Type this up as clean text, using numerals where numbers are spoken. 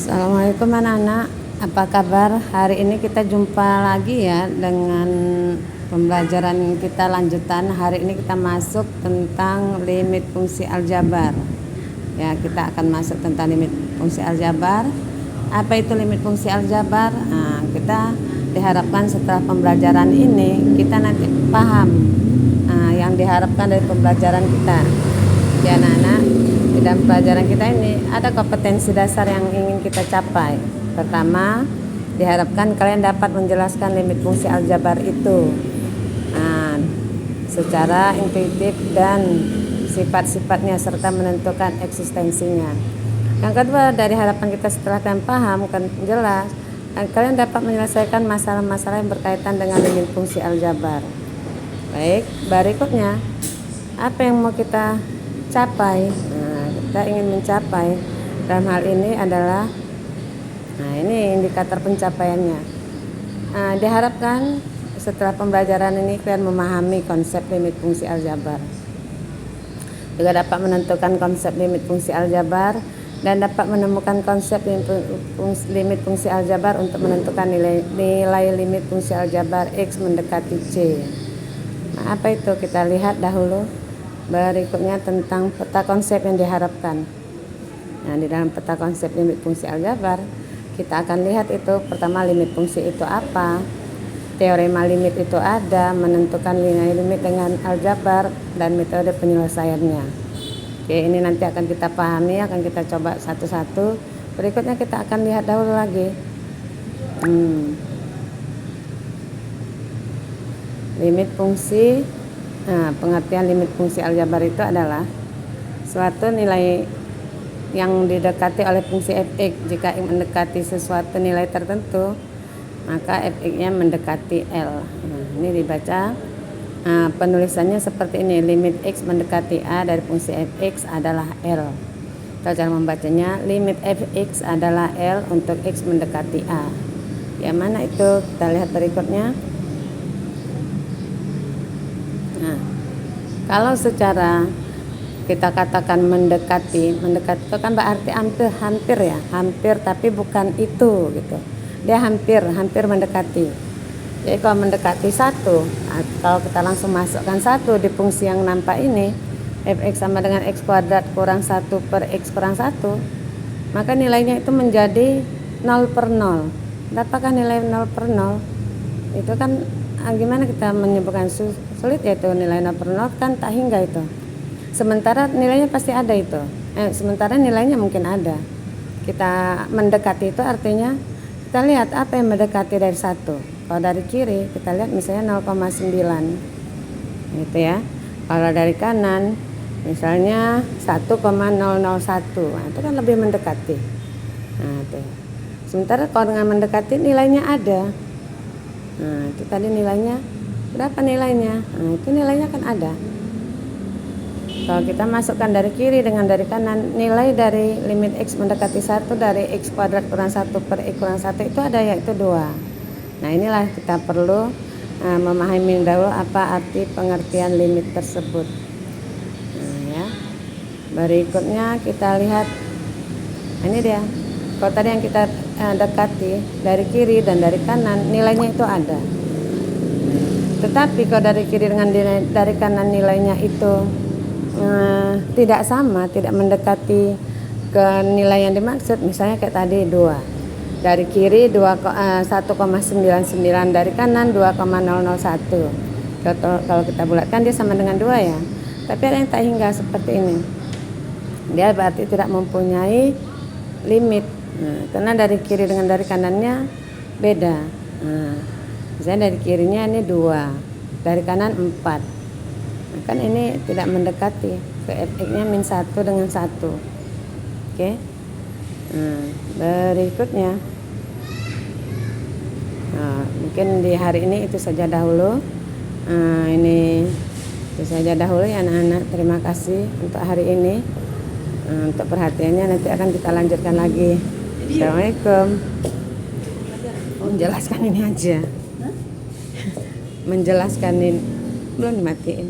Assalamualaikum anak-anak, apa kabar? Hari ini kita jumpa lagi ya dengan pembelajaran kita lanjutan. Hari ini kita masuk tentang limit fungsi aljabar. Ya, kita akan masuk tentang limit fungsi aljabar. Apa itu limit fungsi aljabar? Nah, kita diharapkan setelah pembelajaran ini kita nanti paham yang diharapkan dari pembelajaran kita. Ya anak-anak, di dalam pelajaran kita ini ada kompetensi dasar yang ingin kita capai. Pertama, diharapkan kalian dapat menjelaskan limit fungsi aljabar itu secara intuitif dan sifat-sifatnya serta menentukan eksistensinya. Yang kedua, dari harapan kita setelah kalian paham kan jelas, kalian dapat menyelesaikan masalah-masalah yang berkaitan dengan limit fungsi aljabar. Baik, berikutnya apa yang mau kita capai? Kita ingin mencapai dalam hal ini adalah ini indikator pencapaiannya. Diharapkan setelah pembelajaran ini kalian memahami konsep limit fungsi aljabar, juga dapat menentukan konsep limit fungsi aljabar dan dapat menemukan konsep limit fungsi aljabar untuk menentukan nilai limit fungsi aljabar X mendekati C. Apa itu? Kita lihat dahulu. Berikutnya tentang peta konsep yang diharapkan. Nah, di dalam peta konsep limit fungsi aljabar kita akan lihat itu pertama limit fungsi itu apa, teorema limit itu ada, menentukan nilai limit dengan aljabar dan metode penyelesaiannya. Oke, ini nanti akan kita pahami, akan kita coba satu-satu. Berikutnya kita akan lihat dahulu lagi limit fungsi. Pengertian limit fungsi aljabar itu adalah suatu nilai yang didekati oleh fungsi fx. Jika mendekati sesuatu nilai tertentu, maka fx-nya mendekati L. Ini dibaca penulisannya seperti ini: limit x mendekati A dari fungsi fx adalah L. Cara membacanya, limit fx adalah L untuk x mendekati A. Yang mana itu? Kita lihat berikutnya. Kalau secara kita katakan mendekati itu kan berarti hampir ya, hampir tapi bukan itu gitu. Dia hampir mendekati. Jadi kalau mendekati satu, kalau kita langsung masukkan satu di fungsi yang nampak ini, fx sama dengan x kuadrat kurang 1 per x kurang 1, maka nilainya itu menjadi 0 per 0. Apakah nilai 0 per 0? Itu kan gimana kita menyebutkan sulit, yaitu nilai 0 per 0 kan tak hingga itu. Sementara nilainya pasti ada itu. Sementara nilainya mungkin ada. Kita mendekati itu artinya kita lihat apa yang mendekati dari 1. Kalau dari kiri kita lihat misalnya 0,9 gitu ya. Kalau dari kanan misalnya 1,001. Nah, itu kan lebih mendekati. Nah, itu. Sementara kalau dengan mendekati nilainya ada. Nah, itu tadi nilainya berapa nilainya? Nah, itu nilainya kan ada. Kalau kita masukkan dari kiri dengan dari kanan, nilai dari limit x mendekati 1 dari x kuadrat kurang 1 per x kurang 1 itu ada, yaitu 2. Nah, inilah kita perlu memahami dahulu apa arti pengertian limit tersebut. Nah, ya. Berikutnya kita lihat. Ini dia. Kalau tadi yang kita dekati dari kiri dan dari kanan, nilainya itu ada. Tetapi kalau dari kiri dengan dari kanan nilainya itu tidak sama, tidak mendekati ke nilai yang dimaksud. Misalnya kayak tadi 2. Dari kiri 1,99, dari kanan 2,001. Kalau kita bulatkan dia sama dengan 2 ya. Tapi ada yang tak hingga seperti ini. Dia berarti tidak mempunyai limit. Karena dari kiri dengan dari kanannya beda. Misalnya dari kirinya ini 2, dari kanan 4. Nah, kan ini tidak mendekati ke fx-nya min 1 dengan 1. Oke. Berikutnya. Mungkin di hari ini itu saja dahulu. Ini itu saja dahulu ya anak-anak. Terima kasih untuk hari ini. Untuk perhatiannya nanti akan kita lanjutkan lagi. Assalamualaikum. Menjelaskan ini aja. Menjelaskan ini belum dimatiin.